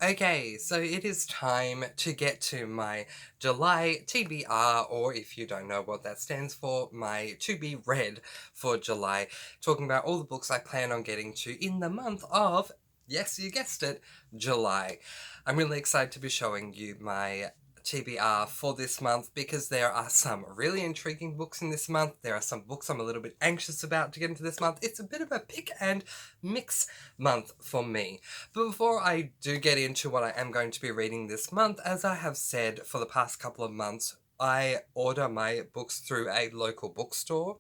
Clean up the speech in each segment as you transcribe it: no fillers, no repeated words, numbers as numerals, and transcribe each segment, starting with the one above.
Okay, so it is time to get to my July TBR, or if you don't know what that stands for, my to be read for July, talking about all the books I plan on getting to in the month of, yes, you guessed it, July. I'm really excited to be showing you my TBR for this month because there are some really intriguing books in this month. There are some books I'm a little bit anxious about to get into this month. It's a bit of a pick and mix month for me. But before I do get into what I am going to be reading this month, as I have said for the past couple of months, I order my books through a local bookstore,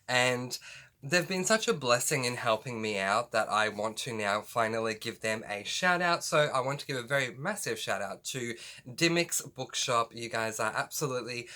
and they've been such a blessing in helping me out that I want to now finally give them a shout out. So I want to give a very massive shout out to Dimmick's Bookshop. You guys are absolutely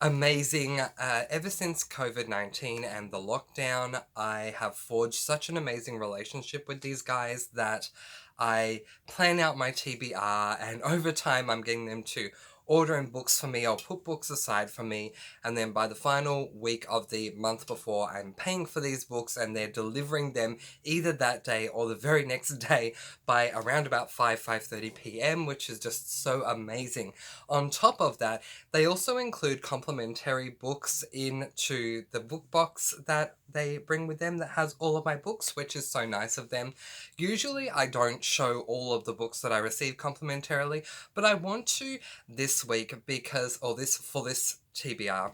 amazing. Ever since COVID-19 and the lockdown, I have forged such an amazing relationship with these guys that I plan out my TBR, and over time I'm getting them to order in books for me or put books aside for me, and then by the final week of the month before, I'm paying for these books and they're delivering them either that day or the very next day by around about 5:30 p.m, which is just so amazing. On top of that, they also include complimentary books into the book box that they bring with them that has all of my books, which is so nice of them. Usually I don't show all of the books that I receive complimentarily, but I want to this week because, or this, for this TBR,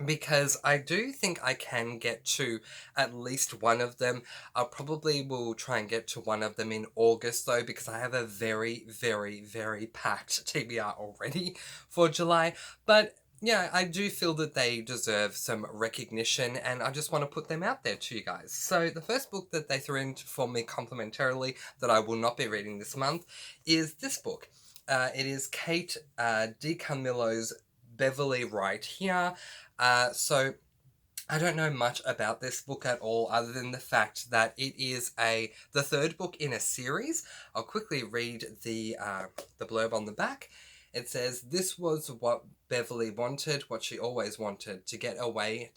because I do think I can get to at least one of them. I probably will try and get to one of them in August though, because I have a very, very, very packed TBR already for July. But yeah, I do feel that they deserve some recognition, and I just want to put them out there to you guys. So the first book that they threw in for me complimentarily that I will not be reading this month is this book. It is Kate DiCamillo's Beverly Right Here. So I don't know much about this book at all, other than the fact that it is the third book in a series. I'll quickly read the blurb on the back. It says, "This was what Beverly wanted, what she always wanted, to get away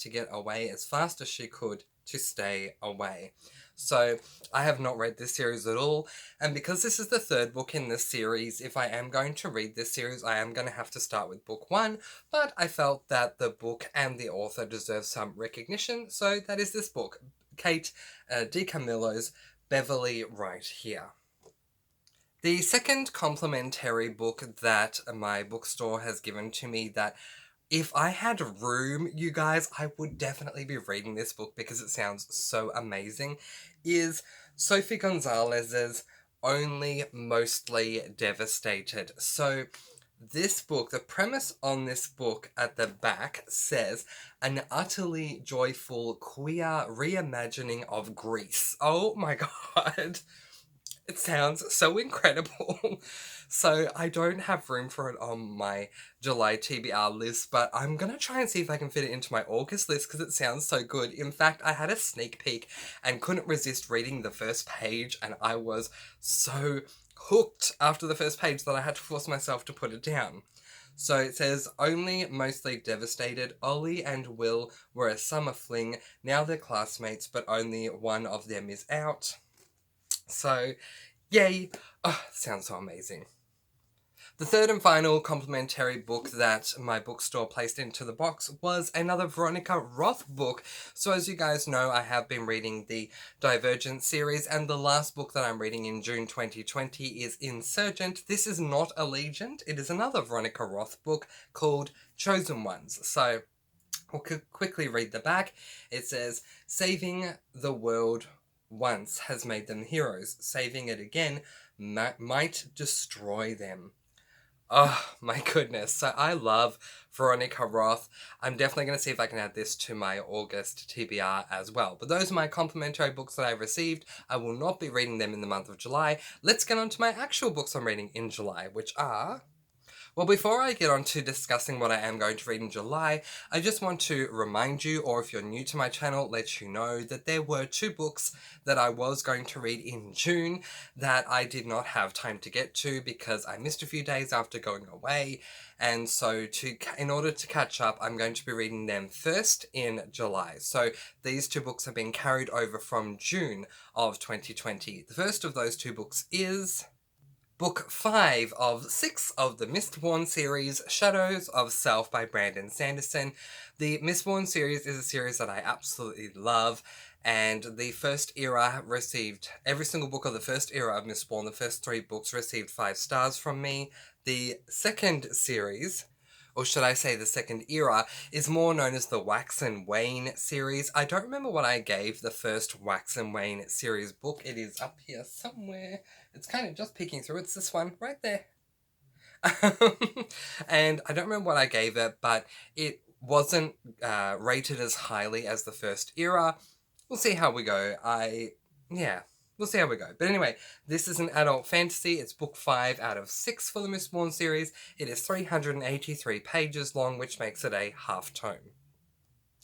as fast as she could, to stay away." So I have not read this series at all, and because this is the third book in this series, if I am going to read this series, I am going to have to start with book one, but I felt that the book and the author deserve some recognition, so that is this book, Kate DiCamillo's Beverly Right Here. The second complimentary book that my bookstore has given to me, that if I had room, you guys, I would definitely be reading this book because it sounds so amazing, is Sophie Gonzalez's Only Mostly Devastated. So this book, the premise on this book at the back says, "An utterly joyful queer reimagining of Greece." Oh my god. It sounds so incredible. So I don't have room for it on my July TBR list, but I'm going to try and see if I can fit it into my August list because it sounds so good. In fact, I had a sneak peek and couldn't resist reading the first page, and I was so hooked after the first page that I had to force myself to put it down. So it says, "Only mostly devastated, Ollie and Will were a summer fling. Now they're classmates, but only one of them is out." So, yay! Oh, sounds so amazing. The third and final complimentary book that my bookstore placed into the box was another Veronica Roth book. So as you guys know, I have been reading the Divergent series, and the last book that I'm reading in June 2020 is Insurgent. This is not Allegiant, it is another Veronica Roth book called Chosen Ones. So we'll quickly read the back. It says, "Saving the world once has made them heroes. Saving it again might destroy them." Oh my goodness. So I love Veronica Roth. I'm definitely going to see if I can add this to my August TBR as well. But those are my complimentary books that I've received. I will not be reading them in the month of July. Let's get on to my actual books I'm reading in July, which are... Well, before I get on to discussing what I am going to read in July, I just want to remind you, or if you're new to my channel, let you know that there were two books that I was going to read in June that I did not have time to get to because I missed a few days after going away. And so in order to catch up, I'm going to be reading them first in July. So these two books have been carried over from June of 2020. The first of those two books is Book 5 of 6 of the Mistborn series, Shadows of Self by Brandon Sanderson. The Mistborn series is a series that I absolutely love, and the first era received, every single book of the first era of Mistborn, the first 3 books received 5 stars from me. The second series, or should I say the second era, is more known as the Wax and Wane series. I don't remember what I gave the first Wax and Wane series book. It is up here somewhere. It's kind of just peeking through. It's this one right there. And I don't remember what I gave it, but it wasn't rated as highly as the first era. We'll see how we go. We'll see how we go. But anyway, this is an adult fantasy. It's book 5 out of 6 for the Mistborn series. It is 383 pages long, which makes it a half tome.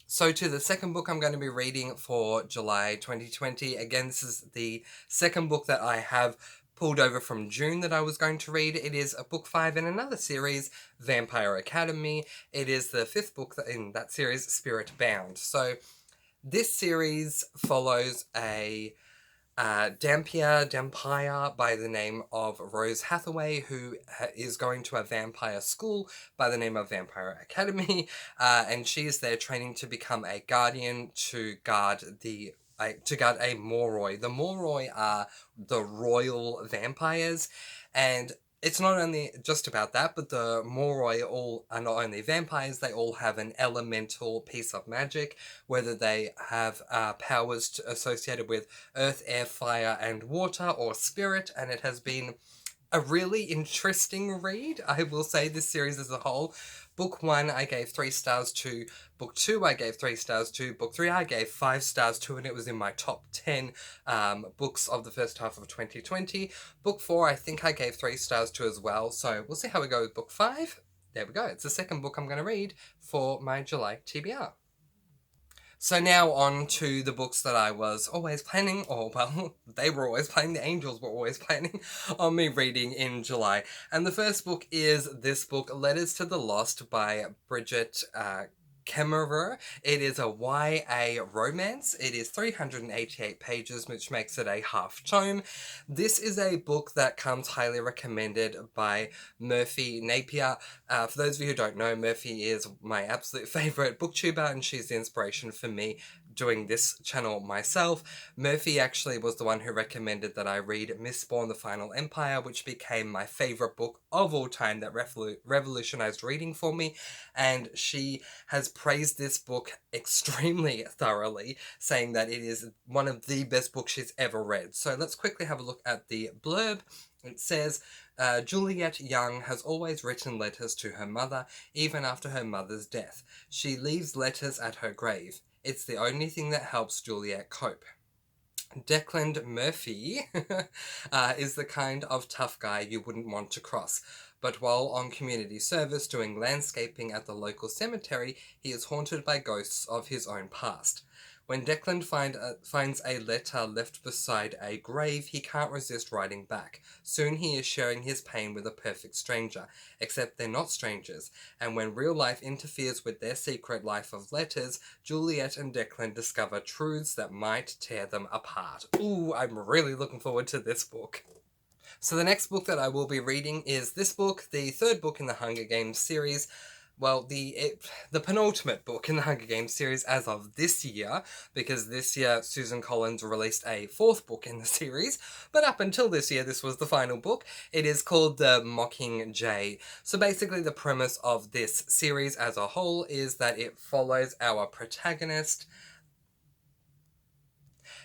So to the second book I'm going to be reading for July 2020. Again, this is the second book that I have pulled over from June that I was going to read. It is a book 5 in another series, Vampire Academy. It is the 5th book in that series, Spirit Bound. So this series follows a Dampire by the name of Rose Hathaway, who is going to a vampire school by the name of Vampire Academy, and she is there training to become a guardian to guard a Moroi. The Moroi are the royal vampires, and it's not only just about that, but the Moroi all are not only vampires, they all have an elemental piece of magic, whether they have powers associated with earth, air, fire, and water, or spirit, and it has been a really interesting read. I will say this series as a whole. Book 1 I gave 3 stars to, Book 2 I gave 3 stars to, Book 3 I gave 5 stars to, and it was in my top 10 books of the first half of 2020. Book 4 I think I gave 3 stars to as well, so we'll see how we go with Book 5. There we go, it's the second book I'm going to read for my July TBR. So now on to the books that I was always planning, or well, they were always planning, the angels were always planning on me reading in July. And the first book is this book, Letters to the Lost by Bridget Kemmerer. It is a YA romance. It is 388 pages, which makes it a half tome. This is a book that comes highly recommended by Murphy Napier. For those of you who don't know, Murphy is my absolute favourite booktuber, and she's the inspiration for me doing this channel myself. Murphy actually was the one who recommended that I read Mistborn: The Final Empire, which became my favourite book of all time that revolutionized reading for me, and she has praised this book extremely thoroughly, saying that it is one of the best books she's ever read. So let's quickly have a look at the blurb. It says, Juliet Young has always written letters to her mother, even after her mother's death. She leaves letters at her grave. It's the only thing that helps Juliet cope. Declan Murphy is the kind of tough guy you wouldn't want to cross, but while on community service doing landscaping at the local cemetery, he is haunted by ghosts of his own past. When Declan finds a letter left beside a grave, he can't resist writing back. Soon he is sharing his pain with a perfect stranger, except they're not strangers, and when real life interferes with their secret life of letters, Juliet and Declan discover truths that might tear them apart. Ooh, I'm really looking forward to this book. So the next book that I will be reading is this book, the third book in the Hunger Games series. Well, the penultimate book in the Hunger Games series as of this year, because this year Susan Collins released a 4th book in the series, but up until this year this was the final book. It is called The Mockingjay. So basically the premise of this series as a whole is that it follows our protagonist,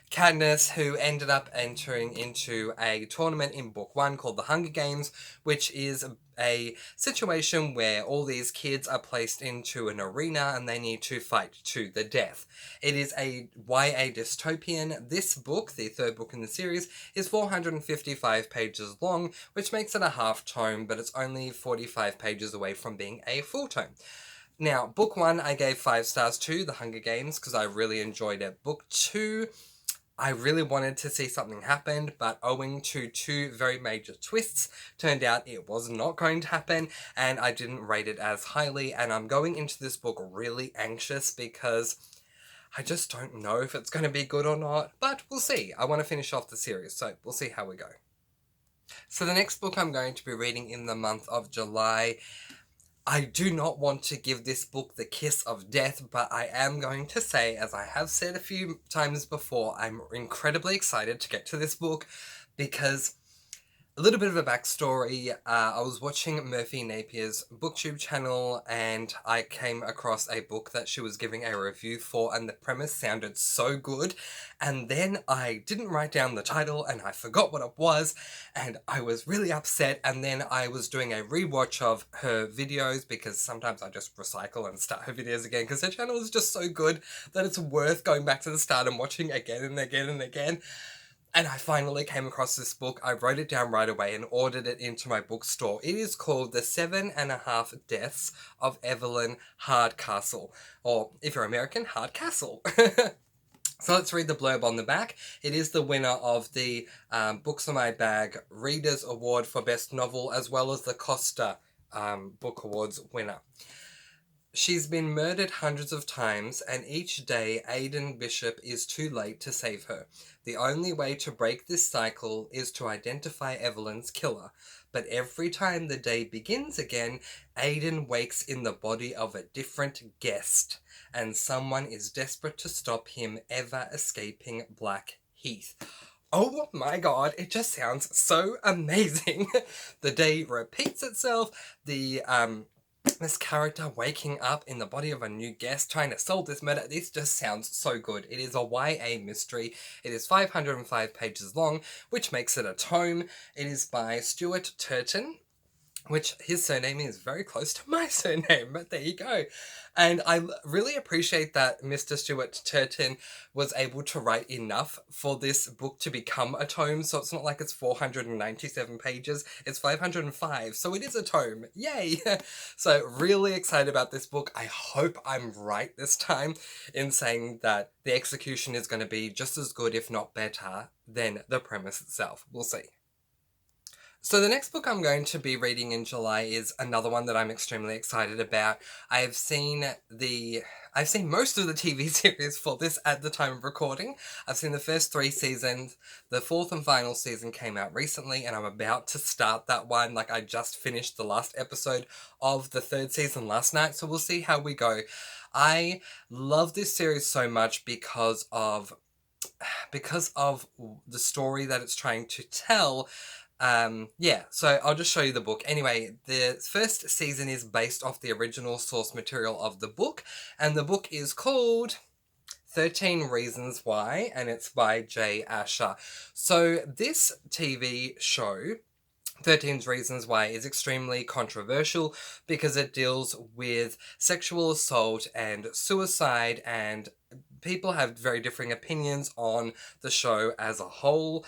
Katniss, who ended up entering into a tournament in book 1 called The Hunger Games, which is a situation where all these kids are placed into an arena and they need to fight to the death. It is a YA dystopian. This book, the third book in the series, is 455 pages long, which makes it a half tome, but it's only 45 pages away from being a full tome. Now, book 1 I gave 5 stars to, The Hunger Games, because I really enjoyed it. Book 2, I really wanted to see something happen, but owing to 2 very major twists, turned out it was not going to happen, and I didn't rate it as highly, and I'm going into this book really anxious because I just don't know if it's going to be good or not, but we'll see. I want to finish off the series, so we'll see how we go. So the next book I'm going to be reading in the month of July, I do not want to give this book the kiss of death, but I am going to say, as I have said a few times before, I'm incredibly excited to get to this book because a little bit of a backstory. I was watching Murphy Napier's booktube channel and I came across a book that she was giving a review for, and the premise sounded so good, and then I didn't write down the title and I forgot what it was, and I was really upset. And then I was doing a rewatch of her videos because sometimes I just recycle and start her videos again because her channel is just so good that it's worth going back to the start and watching again and again and again. And I finally came across this book. I wrote it down right away and ordered it into my bookstore. It is called The 7.5 Deaths of Evelyn Hardcastle. Or, if you're American, Hardcastle. So let's read the blurb on the back. It is the winner of the Books on My Bag Readers Award for Best Novel, as well as the Costa Book Awards winner. She's been murdered hundreds of times, and each day Aidan Bishop is too late to save her. The only way to break this cycle is to identify Evelyn's killer. But every time the day begins again, Aidan wakes in the body of a different guest, and someone is desperate to stop him ever escaping Black Heath. Oh my god, it just sounds so amazing. The day repeats itself. This character waking up in the body of a new guest trying to solve this murder. This just sounds so good. It is a YA mystery. It is 505 pages long, which makes it a tome. It is by Stuart Turton, which his surname is very close to my surname, but there you go. And I really appreciate that Mr. Stuart Turton was able to write enough for this book to become a tome, so it's not like it's 497 pages, it's 505, so it is a tome. Yay! So really excited about this book. I hope I'm right this time in saying that the execution is going to be just as good, if not better, than the premise itself. We'll see. So the next book I'm going to be reading in July is another one that I'm extremely excited about. I've seen most of the TV series for this at the time of recording. I've seen the first 3 seasons. The 4th and final season came out recently, and I'm about to start that one. Like, I just finished the last episode of the 3rd season last night, so we'll see how we go. I love this series so much because of the story that it's trying to tell. So I'll just show you the book. Anyway, the first season is based off the original source material of the book, and the book is called 13 Reasons Why, and it's by Jay Asher. So this TV show, 13 Reasons Why, is extremely controversial because it deals with sexual assault and suicide, and people have very differing opinions on the show as a whole.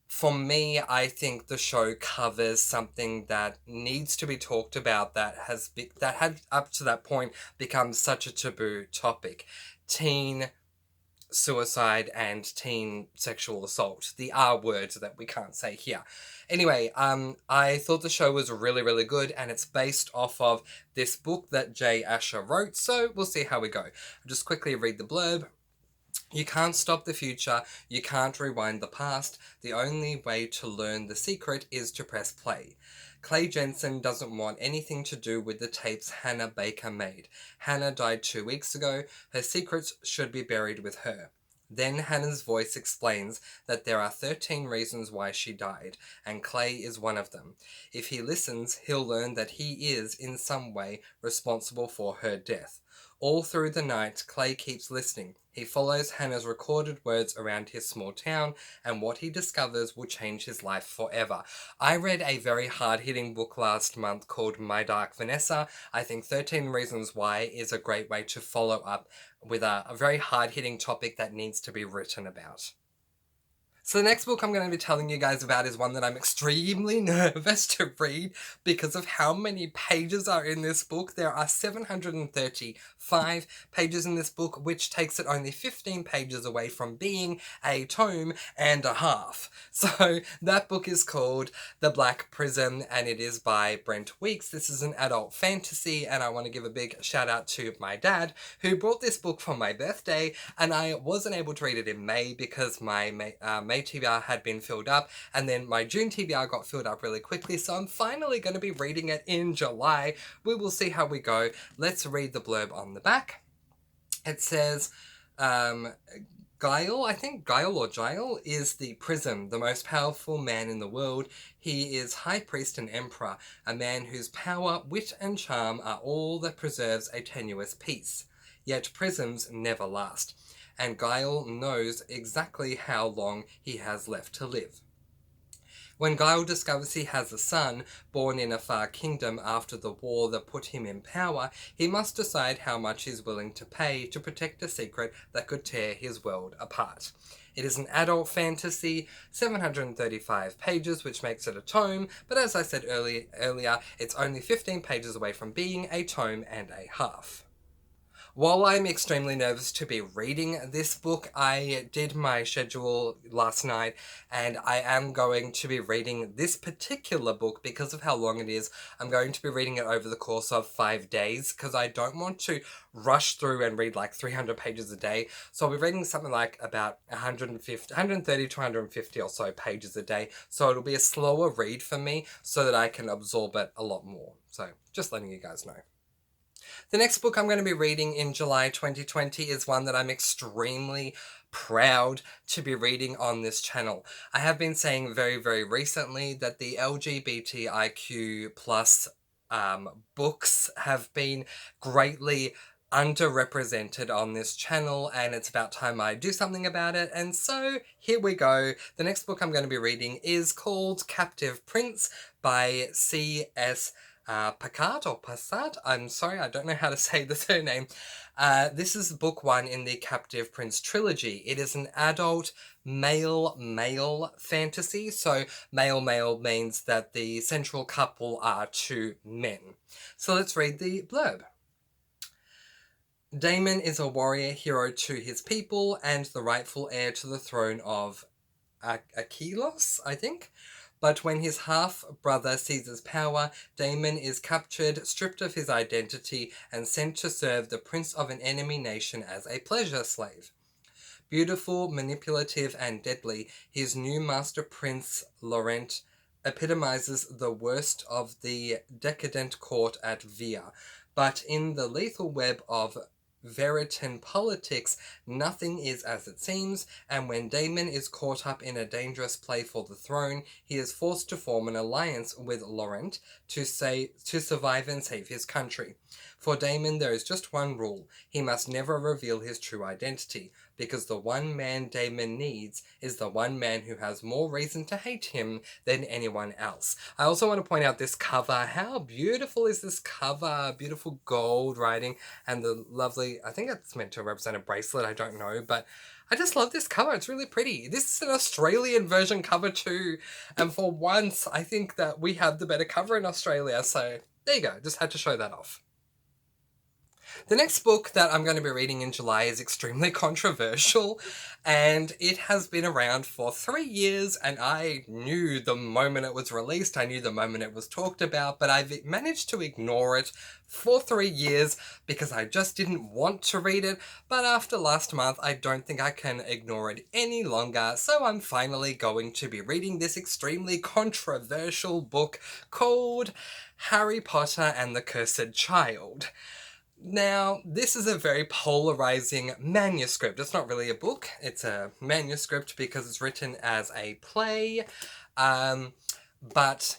For me, I think the show covers something that needs to be talked about that had up to that point become such a taboo topic. Teen suicide and teen sexual assault. The R words that we can't say here. Anyway, I thought the show was really, really good, and it's based off of this book that Jay Asher wrote, so we'll see how we go. I'll just quickly read the blurb. You can't stop the future, you can't rewind the past, the only way to learn the secret is to press play. Clay Jensen doesn't want anything to do with the tapes Hannah Baker made. Hannah died 2 weeks ago, her secrets should be buried with her. Then Hannah's voice explains that there are 13 reasons why she died, and Clay is one of them. If he listens, he'll learn that he is, in some way, responsible for her death. All through the night, Clay keeps listening. He follows Hannah's recorded words around his small town, and what he discovers will change his life forever. I read a very hard-hitting book last month called My Dark Vanessa. I think 13 Reasons Why is a great way to follow up with a very hard-hitting topic that needs to be written about. So the next book I'm going to be telling you guys about is one that I'm extremely nervous to read because of how many pages are in this book. There are 735 pages in this book, which takes it only 15 pages away from being a tome and a half. So that book is called The Black Prism, and it is by Brent Weeks. This is an adult fantasy, and I want to give a big shout out to my dad, who brought this book for my birthday, and I wasn't able to read it in May because my May TBR had been filled up, and then my June TBR got filled up really quickly, so I'm finally going to be reading it in July. We will see how we go. Let's read the blurb on the back. It says, Guile, I think Guile or Gile, is the Prism, the most powerful man in the world. He is High Priest and Emperor, a man whose power, wit and charm are all that preserves a tenuous peace. Yet prisms never last, and Guile knows exactly how long he has left to live. When Guile discovers he has a son, born in a far kingdom after the war that put him in power, he must decide how much he's willing to pay to protect a secret that could tear his world apart. It is an adult fantasy, 735 pages, which makes it a tome, but as I said earlier, it's only 15 pages away from being a tome and a half. While I'm extremely nervous to be reading this book, I did my schedule last night, and I am going to be reading this particular book because of how long it is. I'm going to be reading it over the course of 5 days because I don't want to rush through and read like 300 pages a day. So I'll be reading something like about 130 to 150 or so pages a day. So it'll be a slower read for me so that I can absorb it a lot more. So just letting you guys know. The next book I'm going to be reading in July 2020 is one that I'm extremely proud to be reading on this channel. I have been saying very, very recently that the LGBTIQ plus books have been greatly underrepresented on this channel, and it's about time I do something about it, and so here we go. The next book I'm going to be reading is called Captive Prince by C.S. Picard or Passat. I'm sorry, I don't know how to say the surname. This is book 1 in the Captive Prince trilogy. It is an adult male fantasy. So male means that the central couple are 2 men. So let's read the blurb. Damon is a warrior hero to his people and the rightful heir to the throne of Aquilos, I think. But when his half-brother seizes power, Damon is captured, stripped of his identity, and sent to serve the prince of an enemy nation as a pleasure slave. Beautiful, manipulative, and deadly, his new master prince, Laurent, epitomizes the worst of the decadent court at Via. But in the lethal web of Veritan politics, nothing is as it seems, and when Damon is caught up in a dangerous play for the throne, he is forced to form an alliance with Laurent to survive and save his country. For Damon, there is just one rule: he must never reveal his true identity, because the one man Damon needs is the one man who has more reason to hate him than anyone else. I also want to point out this cover. How beautiful is this cover? Beautiful gold writing and the lovely, I think it's meant to represent a bracelet, I don't know, but I just love this cover. It's really pretty. This is an Australian version cover too, and for once I think that we have the better cover in Australia, so there you go, just had to show that off. The next book that I'm going to be reading in July is extremely controversial, and it has been around for 3 years, and I knew the moment it was released, I knew the moment it was talked about, but I've managed to ignore it for 3 years because I just didn't want to read it, but after last month I don't think I can ignore it any longer, so I'm finally going to be reading this extremely controversial book called Harry Potter and the Cursed Child. Now, this is a very polarizing manuscript. It's not really a book, it's a manuscript because it's written as a play, but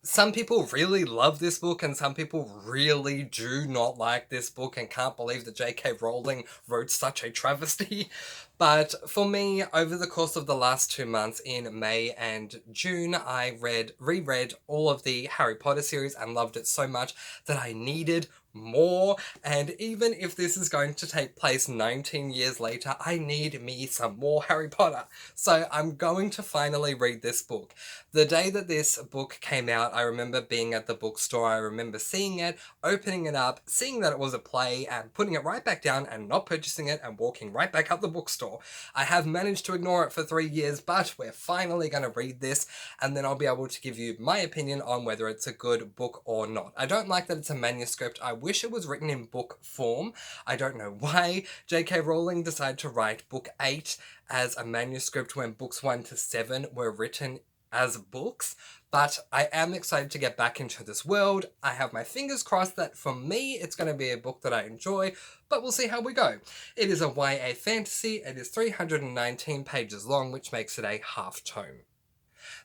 some people really love this book and some people really do not like this book and can't believe that J.K. Rowling wrote such a travesty. But for me, over the course of the last 2 months in May and June, I reread all of the Harry Potter series and loved it so much that I needed more, and even if this is going to take place 19 years later, I need me some more Harry Potter. So I'm going to finally read this book. The day that this book came out, I remember being at the bookstore, I remember seeing it, opening it up, seeing that it was a play, and putting it right back down and not purchasing it and walking right back out the bookstore. I have managed to ignore it for 3 years, but we're finally going to read this, and then I'll be able to give you my opinion on whether it's a good book or not. I don't like that it's a manuscript. I wish it was written in book form. I don't know why J.K. Rowling decided to write book 8 as a manuscript when books 1 to 7 were written as books, but I am excited to get back into this world. I have my fingers crossed that for me it's going to be a book that I enjoy, but we'll see how we go. It is a YA fantasy. It is 319 pages long, which makes it a half tome.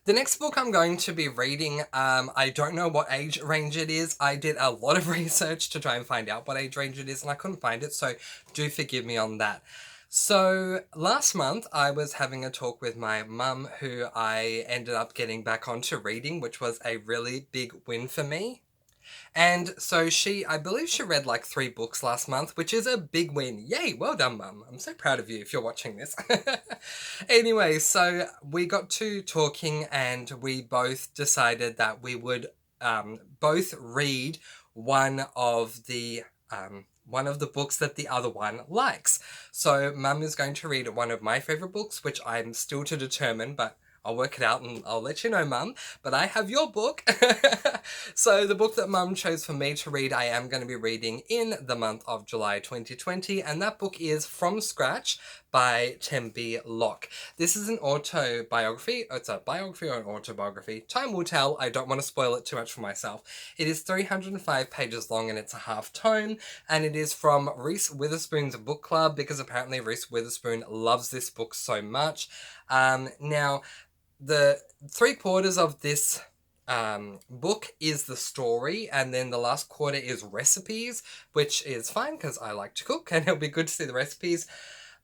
The next book I'm going to be reading, I don't know what age range it is. I did a lot of research to try and find out what age range it is, and I couldn't find it, so do forgive me on that. So last month I was having a talk with my mum, who I ended up getting back onto reading, which was a really big win for me. And so I believe she read like 3 books last month, which is a big win. Yay, well done, Mum. I'm so proud of you if you're watching this. Anyway, so we got to talking and we both decided that we would both read one of the books that the other one likes. So Mum is going to read one of my favourite books, which I'm still to determine, but I'll work it out and I'll let you know, Mum. But I have your book. So the book that Mum chose for me to read, I am going to be reading in the month of July 2020. And that book is From Scratch by Locke. This is an autobiography. It's a biography or an autobiography. Time will tell. I don't want to spoil it too much for myself. It is 305 pages long and it's a half tome. And it is from Reese Witherspoon's book club, because apparently Reese Witherspoon loves this book so much. Now, the 3/4 of this book is the story, and then the last quarter is recipes, which is fine because I like to cook and it'll be good to see the recipes.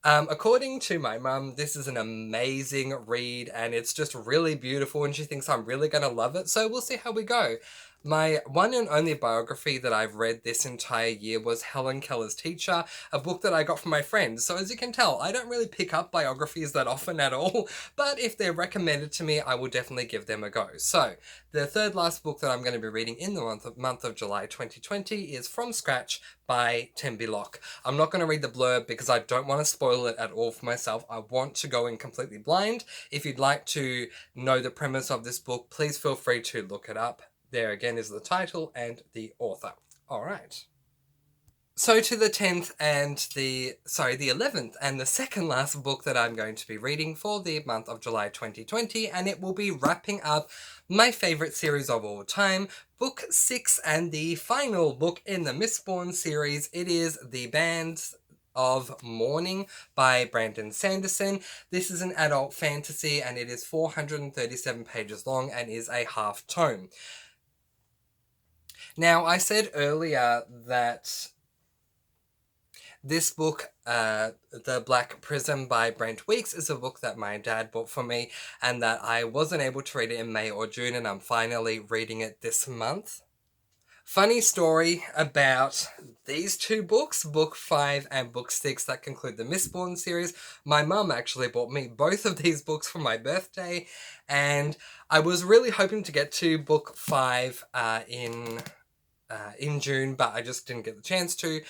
According to my mum, this is an amazing read and it's just really beautiful and she thinks I'm really going to love it, so we'll see how we go. My one and only biography that I've read this entire year was Helen, Keller's Teacher, a book that I got from my friend. So as you can tell, I don't really pick up biographies that often at all, but if they're recommended to me, I will definitely give them a go. So the third last book that I'm going to be reading in the month of July 2020 is From Scratch by Locke. I'm not going to read the blurb because I don't want to spoil it at all for myself. I want to go in completely blind. If you'd like to know the premise of this book, please feel free to look it up. There again is the title and the author. All right. So to the 11th and the second last book that I'm going to be reading for the month of July 2020, and it will be wrapping up my favourite series of all time, book 6 and the final book in the Mistborn series. It is The Bands of Mourning by Brandon Sanderson. This is an adult fantasy and it is 437 pages long and is a half tome. Now, I said earlier that this book, The Black Prism by Brent Weeks, is a book that my dad bought for me and that I wasn't able to read it in May or June, and I'm finally reading it this month. Funny story about these 2 books, book 5 and book 6, that conclude the Mistborn series. My mum actually bought me both of these books for my birthday, and I was really hoping to get to book 5 in June, but I just didn't get the chance to,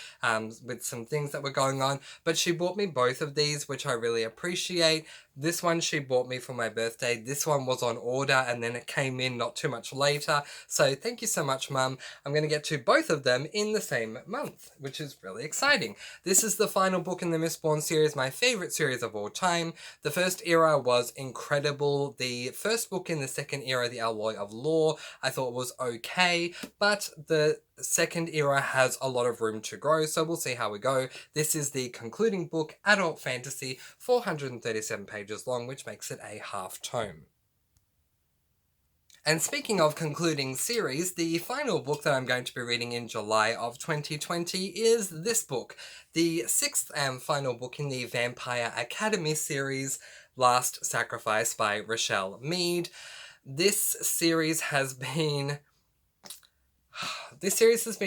with some things that were going on. But she bought me both of these, which I really appreciate. This one she bought me for my birthday. This one was on order and then it came in not too much later. So thank you so much, Mum. I'm going to get to both of them in the same month, which is really exciting. This is the final book in the Mistborn series, my favourite series of all time. The first era was incredible. The first book in the second era, The Alloy of Law, I thought was okay, but the second era has a lot of room to grow, so we'll see how we go. This is the concluding book, adult fantasy, 437 pages long, which makes it a half tome. And speaking of concluding series, the final book that I'm going to be reading in July of 2020 is this book, the 6th and final book in the Vampire Academy series, Last Sacrifice by Rochelle Mead. This series has been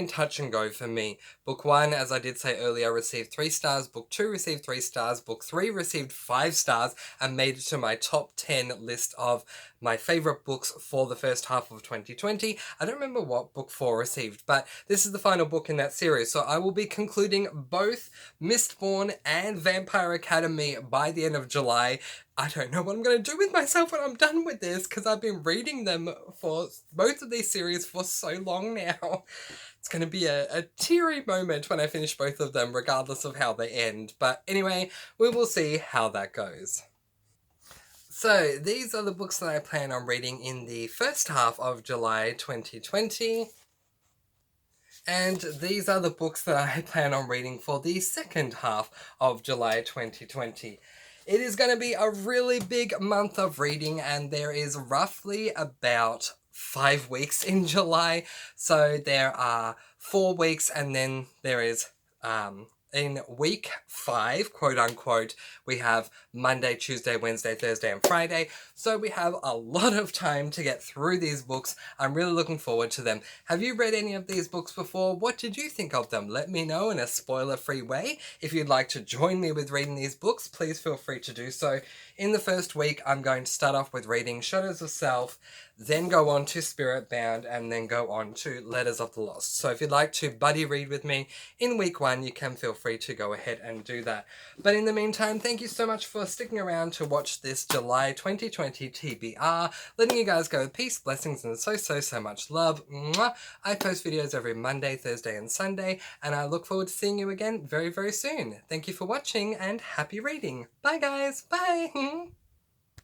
touch and go for me. Book 1, as I did say earlier, received 3 stars. Book 2 received 3 stars. Book 3 received 5 stars and made it to my top 10 list of my favourite books for the first half of 2020. I don't remember what book 4 received, but this is the final book in that series. So I will be concluding both Mistborn and Vampire Academy by the end of July. I don't know what I'm going to do with myself when I'm done with this, because I've been reading them for both of these series for so long now. It's going to be a teary moment when I finish both of them, regardless of how they end. But anyway, we will see how that goes. So, these are the books that I plan on reading in the first half of July 2020. And these are the books that I plan on reading for the second half of July 2020. It is going to be a really big month of reading, and there is roughly about 5 weeks in July. So there are 4 weeks, and then there is in week 5, quote unquote, we have Monday, Tuesday, Wednesday, Thursday, and Friday. So we have a lot of time to get through these books. I'm really looking forward to them. Have you read any of these books before? What did you think of them? Let me know in a spoiler-free way. If you'd like to join me with reading these books, please feel free to do so. In the first week, I'm going to start off with reading Shadows of Self, then go on to Spirit Bound, and then go on to Letters of the Lost. So if you'd like to buddy read with me in week 1, you can feel free to go ahead and do that. But in the meantime, thank you so much for sticking around to watch this July 2020 TBR, letting you guys go with peace, blessings, and so much love. Mwah! I post videos every Monday, Thursday, and Sunday, and I look forward to seeing you again very, very soon. Thank you for watching, and happy reading. Bye, guys. Bye.